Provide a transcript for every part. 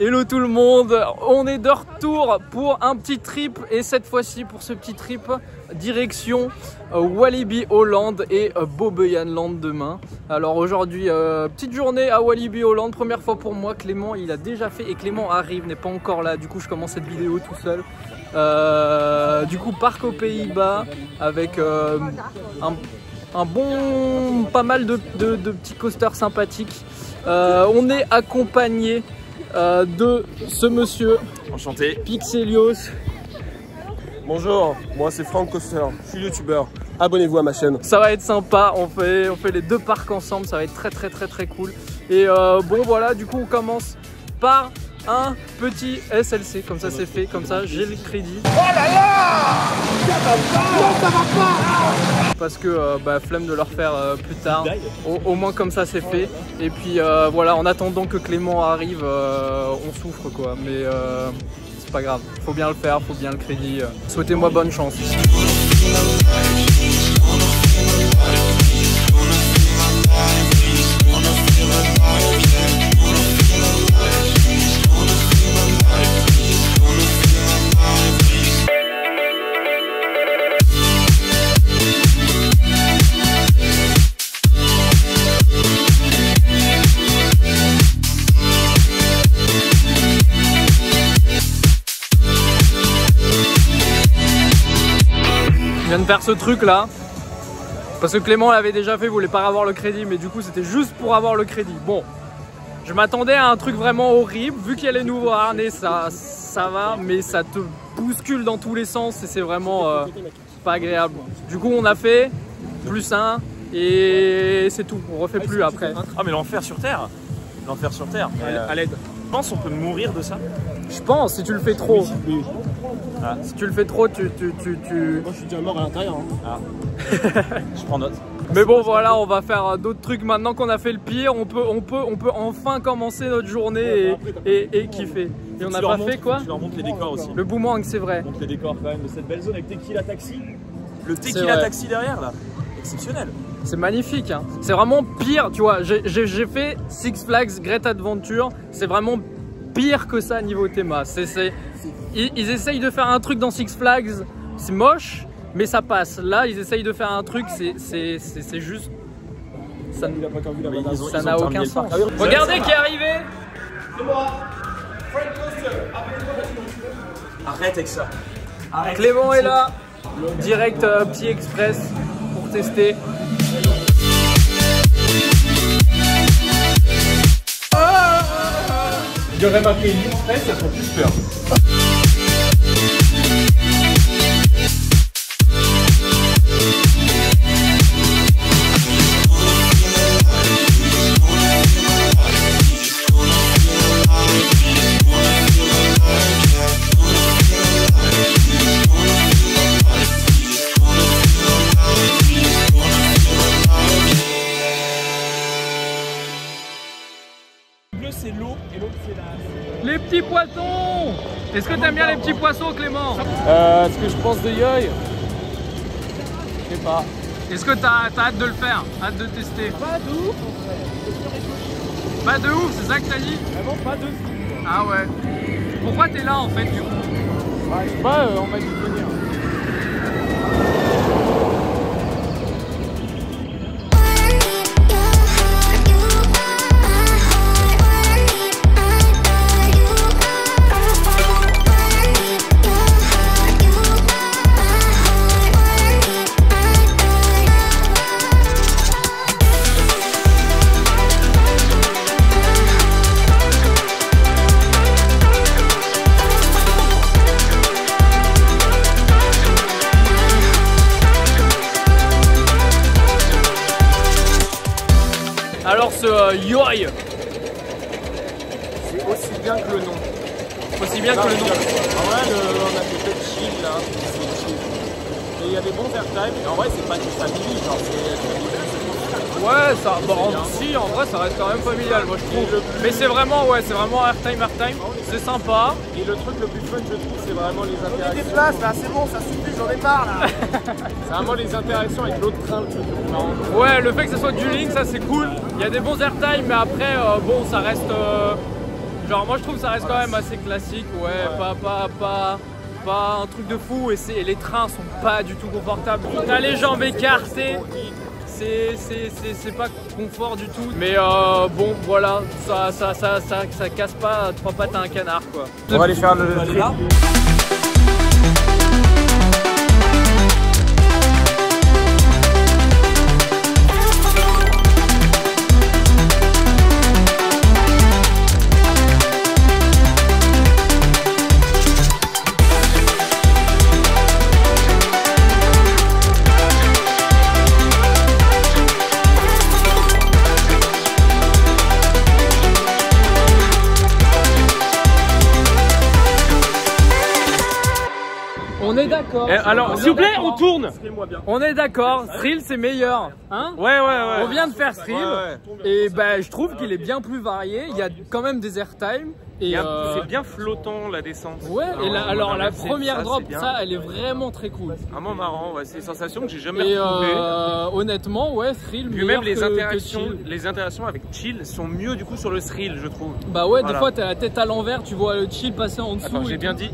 Hello tout le monde, on est de retour pour un petit trip et cette fois-ci pour ce petit trip direction Walibi Holland et Bobbejaanland demain. Alors aujourd'hui petite journée à Walibi Holland, première fois pour moi. Clément il a déjà fait et Clément arrive, n'est pas encore là, du coup je commence cette vidéo tout seul. Du coup parc aux Pays-Bas avec un bon pas mal de petits coasters sympathiques. On est accompagné de ce monsieur. Enchanté. Pixelios. Bonjour, moi c'est Franck Coaster, je suis youtubeur. Abonnez-vous à ma chaîne. Ça va être sympa, on fait les deux parcs ensemble, ça va être très cool. Et bon voilà, du coup on commence par un petit SLC, comme ça c'est fait, comme ça j'ai le crédit. Oh là là, ça va pas, non, ça va pas. Parce que flemme de le refaire plus tard, au moins comme ça c'est fait. Et puis voilà, en attendant que Clément arrive, on souffre quoi, mais c'est pas grave, faut bien le faire, faut bien le crédit. Souhaitez-moi bonne chance. Je viens de faire ce truc là parce que Clément l'avait déjà fait, voulait pas avoir le crédit, mais du coup c'était juste pour avoir le crédit. Bon, je m'attendais à un truc vraiment horrible, vu qu'il y a les nouveaux harnais, ça va, mais ça te bouscule dans tous les sens et c'est vraiment pas agréable. Du coup on a fait plus un et c'est tout, on refait plus après. Ah mais l'enfer sur terre. L'enfer sur terre. À l'aide. Je pense qu'on peut mourir de ça. Je pense, si tu le fais trop. Oui. Ah. Si tu le fais trop, tu... Moi je suis déjà mort à l'intérieur. Hein. Ah. Je prends note. Mais bon voilà, on va faire d'autres trucs maintenant qu'on a fait le pire. On peut enfin commencer notre journée et kiffer. Et on n'a pas fait quoi? Tu leur montres les décors aussi. Le boomerang, c'est vrai. Montre les décors quand même de cette belle zone avec Tequila Taxi. Le Tequila Taxi derrière là. Exceptionnel. C'est magnifique, hein. C'est vraiment pire, tu vois. J'ai fait Six Flags Great Adventure. C'est vraiment pire que ça niveau théma. Ils essayent de faire un truc dans Six Flags, c'est moche, mais ça passe. Là, ils essayent de faire un truc, c'est juste... Ça n'a aucun sens. Regardez qui est arrivé. C'est moi, Frank Coaster. Arrête avec ça. Arrête. Clément est là, direct petit express pour tester. Il y aurait marqué une express, ça ferait plus peur. C'est l'eau et l'autre c'est la... Les petits poissons. Est-ce que t'aimes bien les petits poissons, Clément? Ce que je pense de Yoï, je sais pas. Est-ce que t'as hâte de le faire? Hâte de tester? Pas de ouf. Pas de ouf, c'est ça que t'as dit? Vraiment pas de fou. Ah ouais. Pourquoi t'es là en fait du coup? Je sais pas, on m'a dit de venir. Alors ce Yoï, c'est aussi bien que le nom. Aussi bien que le nom. En vrai, on a fait peut-être chill là, c'est chill. Et il y a des bons airtime, et en vrai, c'est pas du family, genre c'est... Ouais, ça, si, en vrai, ça reste quand même familial, moi je trouve. Mais c'est vraiment, airtime, c'est sympa. Et le truc le plus fun, je trouve, c'est vraiment les interactions. On déplace là, c'est bon, ça suffit, j'en ai marre là. C'est vraiment les interactions avec l'autre train, le truc le plus marrant. Ouais, le fait que ça soit du Link, ça c'est cool. Il y a des bons airtime, mais après, bon, ça reste Genre moi je trouve que ça reste quand même assez classique, ouais. Pas un truc de fou et les trains sont pas du tout confortables. T'as les jambes écartées, c'est pas confort du tout. Mais bon voilà, ça casse pas 3 pattes à un canard quoi. On va aller faire le tri. On est d'accord. Alors, s'il vous plaît, on tourne. On est d'accord, Thrill c'est meilleur. Hein? Ouais. On vient de faire Thrill et bah, je trouve qu'il est bien plus varié. Il y a quand même des airtime. C'est bien flottant la descente. Ouais, et alors la première drop, ça, elle est vraiment très cool. Vraiment marrant, ouais, c'est une sensation que j'ai jamais Et retrouvée. Honnêtement, ouais, Thrill. Puis même les interactions avec Chill sont mieux du coup sur le Thrill, je trouve. Bah ouais, des fois t'as la tête à l'envers, tu vois le Chill passer en dessous. Attends, j'ai bien dit.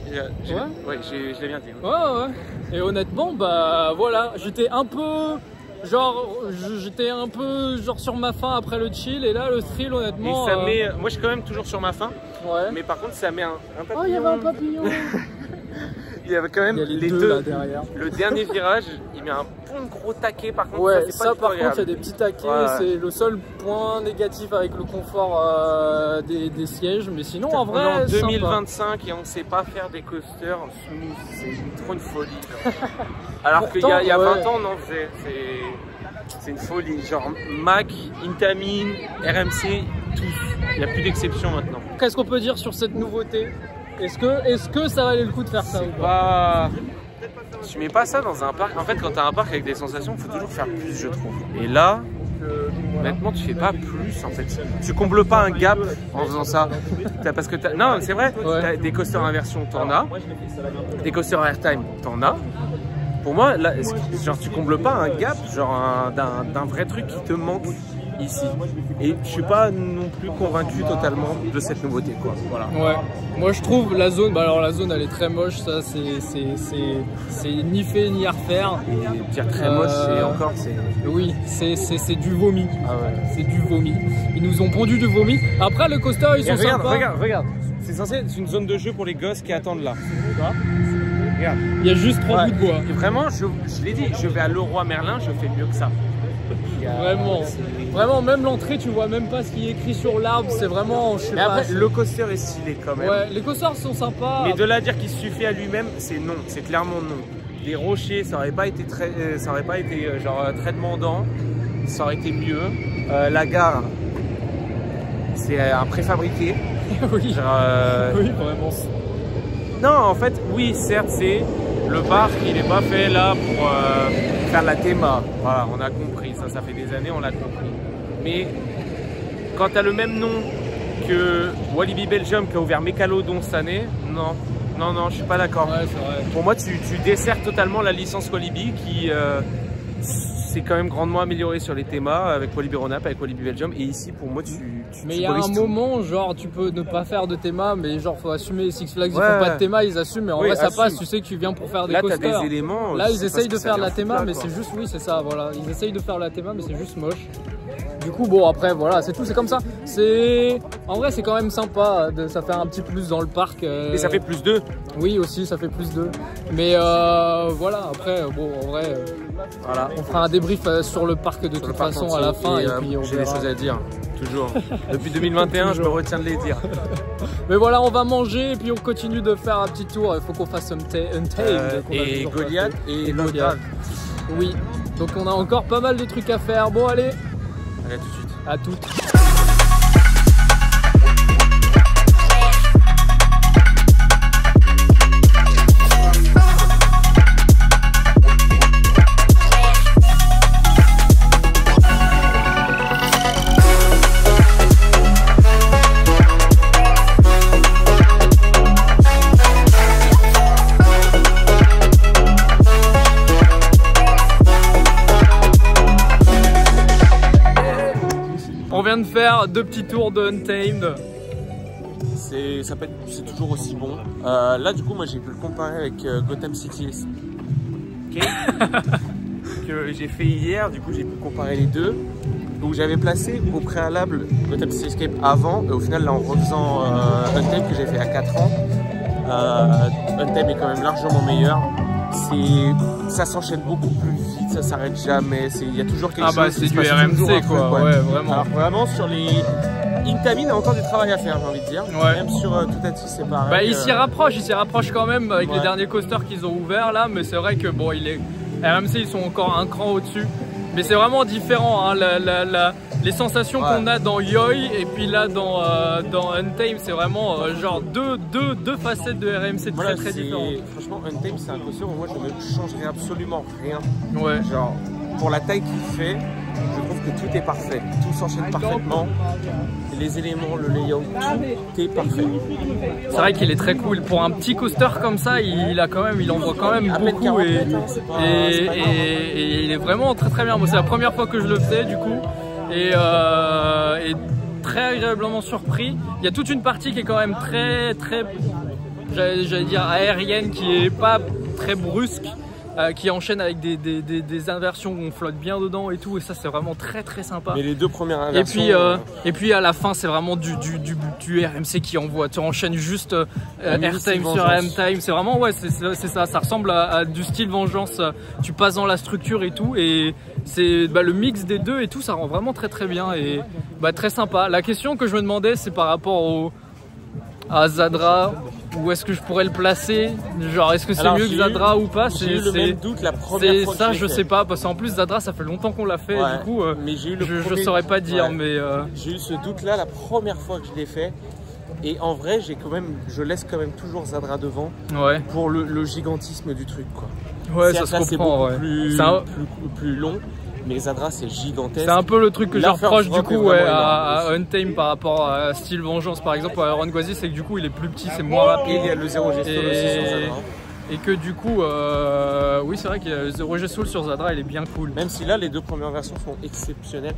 Ouais, je l'ai bien dit. Ouais. Et honnêtement, bah voilà, j'étais un peu. J'étais un peu sur ma faim après le Chill et là le Thrill honnêtement. Et ça met, moi je suis quand même toujours sur ma faim. Ouais. Mais par contre ça met un papillon. Oh il y avait un papillon. Il y avait quand même les deux là derrière. Le dernier virage, il met un bon gros taquet par contre. Ouais, ça par contre il y a des petits taquets, c'est le seul point négatif avec le confort des sièges, mais sinon en vrai. On est en 2025 et on sait pas faire des coasters smooth, c'est trop une folie. Alors qu'il y a 20 ans on en faisait. C'est une folie, genre Mac, Intamin, RMC, tous. Il n'y a plus d'exception maintenant. Qu'est-ce qu'on peut dire sur cette nouveauté? Est-ce que ça valait le coup de faire ça ou pas? Tu mets pas ça dans un parc. En fait, quand tu as un parc avec des sensations, il faut toujours faire plus, je trouve. Et là, honnêtement, tu fais pas plus en fait. Tu combles pas un gap en faisant ça. Parce que non, c'est vrai, t'as des coasters inversion, t'en as. Des coasters airtime, t'en as. Pour moi, là, genre, tu combles pas un gap, genre d'un vrai truc qui te manque ici. Et je suis pas non plus convaincu totalement de cette nouveauté, quoi. Voilà. Ouais. Moi, je trouve la zone, bah alors la zone, elle est très moche. Ça, c'est ni fait ni à refaire. Et dire très moche, c'est encore, oui, c'est du vomi. Ah ouais. C'est du vomi. Ils nous ont pondu du vomi. Après, le coaster, ils sont sympas. Regarde. C'est censé être une zone de jeu pour les gosses qui attendent là. Regarde. Il y a juste 3 bouts de bois. Et vraiment, je l'ai dit, je vais à Leroy Merlin, je fais mieux que ça. Vraiment, même l'entrée, tu vois même pas ce qui est écrit sur l'arbre, c'est vraiment, je sais pas. Après, le coaster est stylé quand même. Ouais, les coasters sont sympas. Mais de là à dire qu'il suffit à lui-même, c'est non, c'est clairement non. Des rochers, ça aurait pas été genre très demandant, ça aurait été mieux. La gare, c'est un préfabriqué. Oui. Oui, vraiment. Non, en fait, oui, certes, c'est le parc, il n'est pas fait là pour faire la théma. Voilà, on a compris, ça fait des années, on l'a compris. Mais quand tu as le même nom que Walibi Belgium qui a ouvert Mécalodon cette année, non, je suis pas d'accord. Ouais, c'est vrai. Pour moi, tu desserres totalement la licence Walibi qui c'est quand même grandement amélioré sur les thémas avec Walibi Rhône-Alpes, avec Walibi Belgium. Et ici, pour moi, mais il y a un moment, genre, tu peux ne pas faire de théma, mais genre, faut assumer. Six Flags, ils font pas de théma, ils assument. Mais en vrai, ça passe. Tu sais que tu viens pour faire des coasters. Là, t'as des éléments. Là, ils essayent de faire la théma, mais c'est juste, oui, c'est ça, voilà. Ils essayent de faire la théma, mais c'est juste moche. Du coup, bon, après, voilà, c'est tout, c'est comme ça. En vrai, c'est quand même sympa. Ça fait un petit plus dans le parc. Et ça fait plus 2. Oui, aussi, ça fait plus 2. Mais voilà, après, bon, en vrai, voilà. On fera un débrief sur le parc de toute façon à la fin. Et puis j'ai des choses à dire, toujours. Depuis 2021, je me retiens de les dire. Mais voilà, on va manger et puis on continue de faire un petit tour. Il faut qu'on fasse Untamed. Et Goliath et Goliath. Oui, donc on a encore pas mal de trucs à faire. Bon, allez. Allez, à tout de suite. À toutes. On vient de faire 2 petits tours de Untamed. c'est toujours aussi bon. Là, du coup, moi, j'ai pu le comparer avec Gotham City que j'ai fait hier. Du coup, j'ai pu comparer les deux. Donc, j'avais placé au préalable Gotham City Escape avant, et au final, là, en refaisant Untamed que j'ai fait à 4 ans, Untamed est quand même largement meilleur. Ça s'enchaîne beaucoup plus vite, ça s'arrête jamais, il y a toujours quelque chose. Ah bah c'est du RMC quoi, ouais, vraiment. Alors vraiment sur les Intamin, il y a encore du travail à faire, j'ai envie de dire. Ouais. Même sur Toutati c'est pareil. Bah il s'y rapproche quand même avec les derniers coasters qu'ils ont ouverts là, mais c'est vrai que bon, RMC ils sont encore un cran au-dessus. Mais c'est vraiment différent, hein, les sensations qu'on a dans Yoi et puis là dans Untamed, c'est vraiment genre deux facettes de RMC très différentes. Franchement, Untamed c'est un coaster où moi je ne changerais absolument rien. Ouais. Genre, pour la taille qu'il fait, je trouve que tout est parfait. Tout s'enchaîne parfaitement. Les éléments, le layout, tout est parfait. C'est vrai qu'il est très cool. Pour un petit coaster comme ça, il envoie quand même beaucoup et il est vraiment très bien. Moi, c'est la première fois que je le fais du coup et très agréablement surpris. Il y a toute une partie qui est quand même très j'allais dire aérienne, qui est pas très brusque. Qui enchaîne avec des inversions où on flotte bien dedans et tout, et ça c'est vraiment très sympa. Mais les deux premières inversions. Et puis à la fin c'est vraiment du RMC qui envoie, tu enchaînes juste airtime sur airtime, c'est vraiment c'est ça ressemble à du style vengeance, tu passes dans la structure et tout, et c'est le mix des deux et tout, ça rend vraiment très bien et très sympa. La question que je me demandais c'est par rapport à Zadra, où est-ce que je pourrais le placer? Genre, est-ce que c'est mieux que Zadra ou pas? J'ai eu le même doute la première fois. Ça, je sais pas, parce qu'en plus Zadra, ça fait longtemps qu'on l'a fait, du coup, mais je saurais pas dire, mais j'ai eu ce doute-là la première fois que je l'ai fait, et en vrai, je laisse quand même toujours Zadra devant, pour le gigantisme du truc, quoi. Ouais, ça se comprend, plus long. Mais Zadra c'est gigantesque. C'est un peu le truc que je reproche du coup à Untamed par rapport à Style Vengeance par exemple, à Rangoisi, c'est que du coup il est plus petit, c'est moins rapide. Et il y a le 0 G Soul aussi sur Zadra. Et que du coup, oui c'est vrai qu'il y a le 0 G Soul sur Zadra, il est bien cool. Même si là les deux premières versions sont exceptionnelles.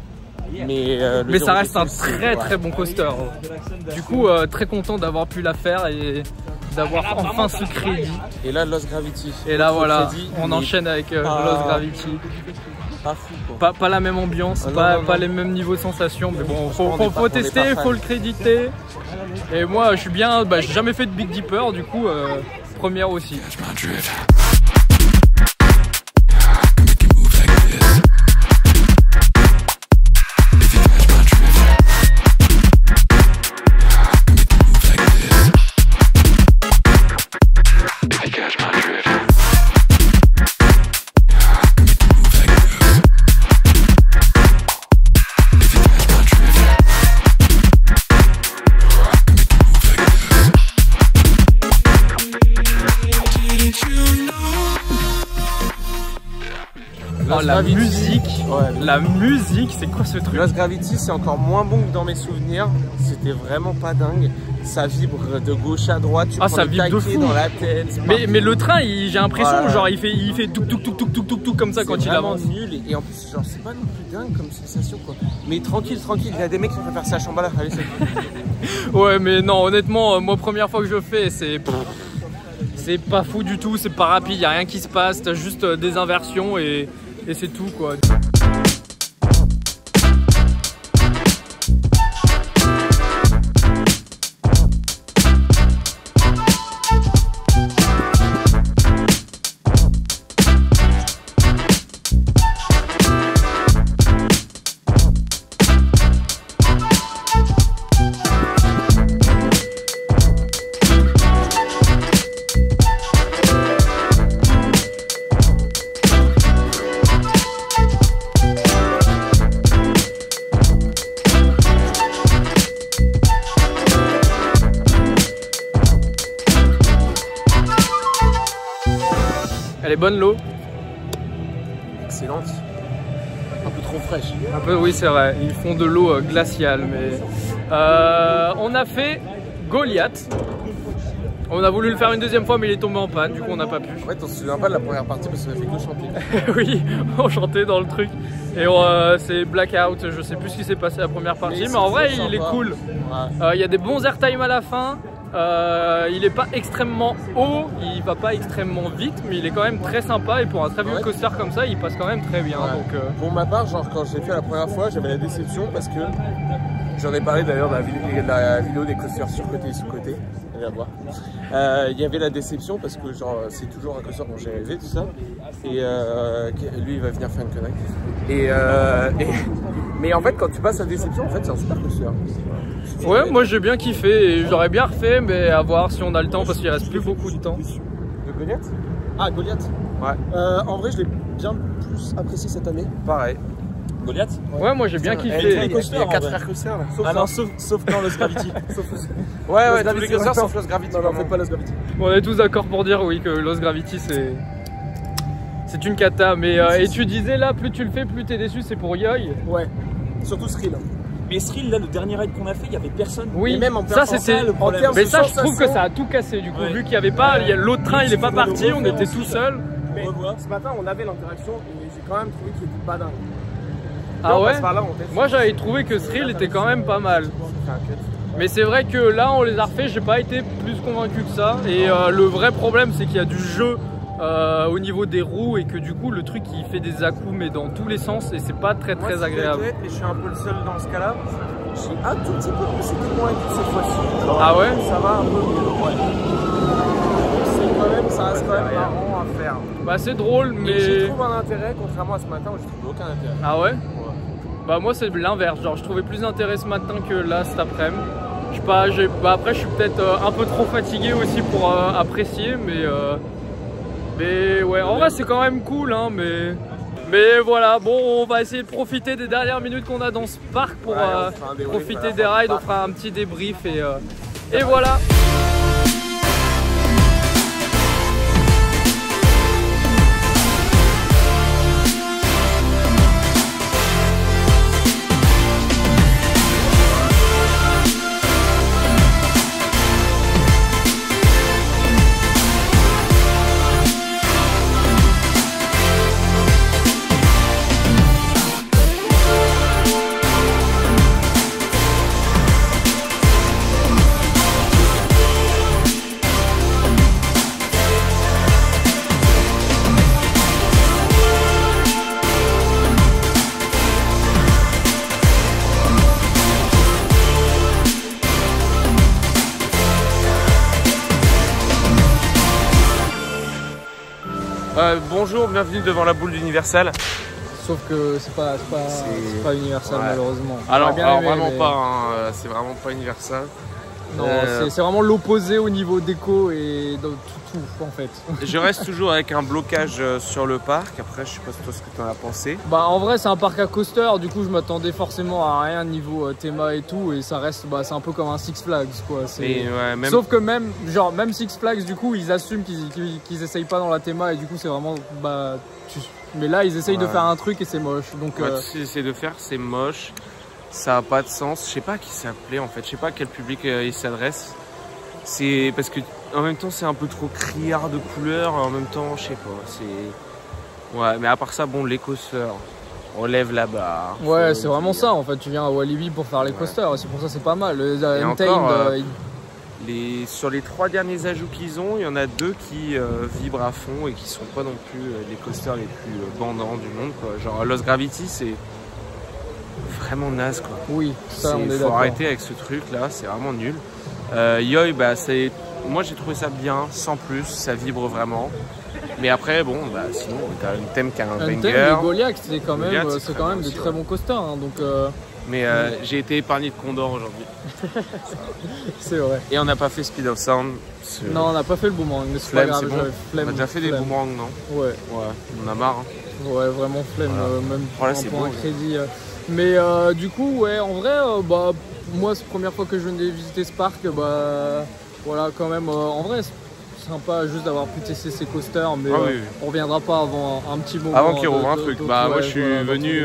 Mais ça reste un très bon coaster. Du coup, très content d'avoir pu la faire et d'avoir enfin ce crédit. Et là Lost Gravity. Et là voilà, on enchaîne avec Lost Gravity. Pas fou quoi. Pas la même ambiance, pas les mêmes niveaux de sensations, mais bon, faut tester, faut le créditer. Et moi, je suis bien, j'ai jamais fait de Big Dipper, du coup, première aussi. La musique, c'est quoi ce truc? Lost Gravity, c'est encore moins bon que dans mes souvenirs. C'était vraiment pas dingue. Ça vibre de gauche à droite. Tu ça vibre de fou dans la tête. Mais le train, j'ai l'impression, genre il fait tout comme ça quand il avance. C'est nul et en plus, genre c'est pas non plus dingue comme sensation quoi. Mais tranquille, il y a des mecs qui préfèrent ça à Shambhala. Allez, c'est ouais, mais non, honnêtement, moi première fois que je fais, c'est pas fou du tout, c'est pas rapide, y a rien qui se passe, t'as juste des inversions et c'est tout quoi. Elle est bonne l'eau? Excellente. Un peu trop fraîche. Un peu, oui c'est vrai, ils font de l'eau glaciale. Mais on a fait Goliath. On a voulu le faire une deuxième fois mais il est tombé en panne, du coup on n'a pas pu. En fait, on se souvient pas de la première partie parce qu'on a fait que chanter. Oui, on chantait dans le truc. Et c'est blackout, je sais plus ce qui s'est passé la première partie, mais en vrai il est cool. Il y a des bons airtime à la fin. Il est pas extrêmement haut, il va pas extrêmement vite, mais il est quand même très sympa et pour un très vieux coaster comme ça, il passe quand même très bien. Donc, Pour ma part, genre quand je l'ai fait la première fois, j'avais la déception parce que j'en ai parlé d'ailleurs dans la vidéo des coasters surcotés et sous-cotés. Allez la voir. Il y avait la déception parce que genre c'est toujours un coaster dont j'ai rêvé tout ça et lui il va venir faire une connerie. Mais en fait quand tu passes la déception, en fait c'est un super coaster. Ouais, moi j'ai bien kiffé et j'aurais bien refait, mais à voir si on a le temps parce qu'il reste plus beaucoup de temps. De Goliath? Ah, Goliath. Ouais. En vrai, je l'ai bien plus apprécié cette année. Pareil. Goliath? Ouais, moi j'ai bien kiffé. Il y a 4 frères coasters là. Ah non, sauf dans Lost Gravity. Ouais, tous les coasters sauf Lost Gravity. Non, faites pas Lost Gravity. On est tous d'accord pour dire oui que Lost Gravity c'est une cata, mais et tu disais là, plus tu le fais, plus t'es déçu, c'est pour Yoy. Ouais, surtout Thrill. Mais Thrill, là, le dernier raid qu'on a fait, il y avait personne. Oui, et même en ça c'était le problème. Mais ça, je trouve que ça a tout cassé du coup, Ouais. vu qu'il y avait pas, l'autre train il est pas parti, on était tout seul. Mais ce matin, on avait l'interaction et j'ai quand même trouvé qu'il était pas dingue. Ah on ouais? passe par là, on teste. Moi j'avais trouvé que Thrill était quand même pas mal. Mais c'est vrai que là on les a refait, j'ai pas été plus convaincu que ça. Et le vrai problème c'est qu'il y a du jeu au niveau des roues et que du coup le truc il fait des à-coups mais dans tous les sens et c'est pas très agréable. Et je suis un peu le seul dans ce cas-là. J'ai un tout petit peu plus été convaincu cette fois-ci. Ah ouais? Ça va un peu mieux. Ouais. Ça reste quand même marrant à faire. Bah c'est drôle Et j'y mais... trouve un intérêt, contrairement à ce matin où je trouve aucun intérêt. Ah ouais? Bah moi c'est l'inverse, genre je trouvais plus d'intérêt ce matin que là cet après-midi. Je sais pas, bah après je suis peut-être un peu trop fatigué aussi pour apprécier mais ouais en vrai c'est quand même cool hein mais voilà, bon on va essayer de profiter des dernières minutes qu'on a dans ce parc pour profiter des rides, on fera un petit débrief et voilà. Bonjour, bienvenue devant la boule d'Universal. Sauf que c'est pas Universal malheureusement. Alors bien aimé, vraiment mais... pas, hein, c'est vraiment pas Universal. Non, c'est vraiment l'opposé au niveau déco et de tout en fait. Je reste toujours avec un blocage sur le parc. Après, je sais pas toi ce que tu en as pensé. Bah en vrai c'est un parc à coaster, du coup je m'attendais forcément à rien niveau théma et tout et ça reste c'est un peu comme un Six Flags quoi. Et, ouais, même... Sauf que même Six Flags du coup ils assument qu'ils essayent pas dans la théma et du coup c'est vraiment mais là ils essayent de faire un truc et c'est moche donc. Ouais, tu essaies de faire c'est moche. Ça a pas de sens. Je sais pas à qui ça appelait en fait. Je sais pas à quel public il s'adresse. C'est parce que en même temps c'est un peu trop criard de couleurs. En même temps, je sais pas. C'est ouais. Mais à part ça, bon, les coasters, on lève la barre. Ouais, c'est vraiment ça en fait. Tu viens à Walibi pour faire les coasters. C'est pour ça c'est pas mal. Et encore, sur les 3 derniers ajouts qu'ils ont, il y en a 2 qui vibrent à fond et qui sont pas non plus les coasters les plus bandants du monde quoi. Genre Lost Gravity, c'est vraiment naze quoi. Oui, ça on est faut d'accord. arrêter avec ce truc là, c'est vraiment nul. Yoy, moi j'ai trouvé ça bien, sans plus, ça vibre vraiment. Mais après bon, sinon t'as une thème qui a un banger. Thème de Goliath, c'est quand même, Goliath, des très bons coasters hein, donc. Mais j'ai été épargné de Condor aujourd'hui. C'est vrai. Et on n'a pas fait Speed of Sound. Non, on n'a pas fait le boomerang, mais c'est pas grave. Bon. On a déjà fait des boomerangs, non? Ouais. On a marre. Hein. Ouais, vraiment flemme, même pour un crédit. Mais du coup, ouais, en vrai, moi, c'est la première fois que je venais visiter ce parc, voilà, quand même, en vrai, c'est sympa juste d'avoir pu tester ces coasters, mais on reviendra pas avant un petit moment. Avant qu'il rouvre un truc. Moi, je suis venu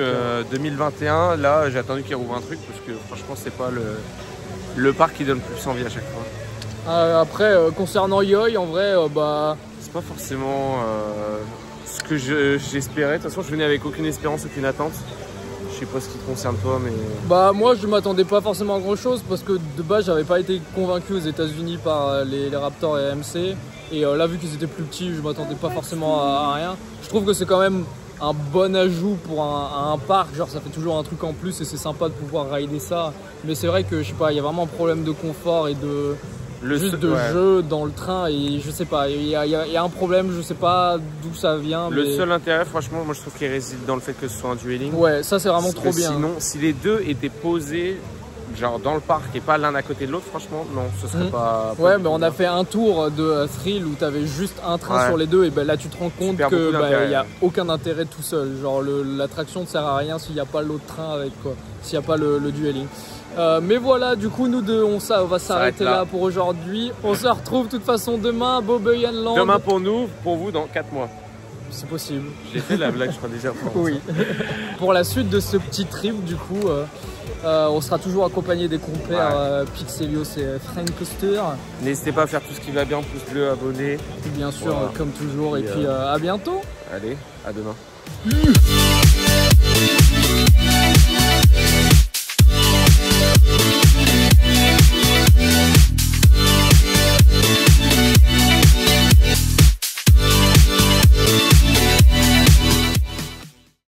2021, là, j'ai attendu qu'il rouvre un truc, parce que franchement, c'est pas le parc qui donne plus envie à chaque fois. Après, concernant Yoy, en vrai, bah... C'est pas forcément ce que j'espérais. De toute façon, je venais avec aucune espérance, aucune attente. Je sais pas ce qui te concerne toi, mais... Bah moi, je m'attendais pas forcément à grand chose parce que de base, j'avais pas été convaincu aux États-Unis par les Raptors et AMC. Et là, vu qu'ils étaient plus petits, je m'attendais pas forcément à rien. Je trouve que c'est quand même un bon ajout pour un parc. Genre, ça fait toujours un truc en plus et c'est sympa de pouvoir rider ça. Mais c'est vrai que, je sais pas, il y a vraiment un problème de confort et de... jeu dans le train et je sais pas, il y a un problème, je sais pas d'où ça vient. Le seul intérêt, franchement, moi je trouve qu'il réside dans le fait que ce soit un dueling. Ouais, ça c'est vraiment trop bien. Sinon, si les deux étaient posés genre dans le parc et pas l'un à côté de l'autre, franchement, non, ce serait pas... Ouais, mais on a fait un tour de Thrill où t'avais juste un train sur les deux et ben là tu te rends compte que il y a aucun intérêt tout seul. Genre l'attraction ne sert à rien s'il n'y a pas l'autre train avec quoi, s'il n'y a pas le dueling. Mais voilà, du coup, nous deux, on va s'arrêter là pour aujourd'hui. On se retrouve de toute façon demain à Boboyan Land. Demain pour nous, pour vous dans 4 mois. C'est possible. J'ai fait la blague, je crois déjà. Oui. Pour la suite de ce petit trip, du coup, on sera toujours accompagné des compères Pixelios et Frank Coaster. N'hésitez pas à faire tout ce qui va bien, pouce bleu, abonné. Bien sûr, comme toujours. Et puis à bientôt. Allez, à demain.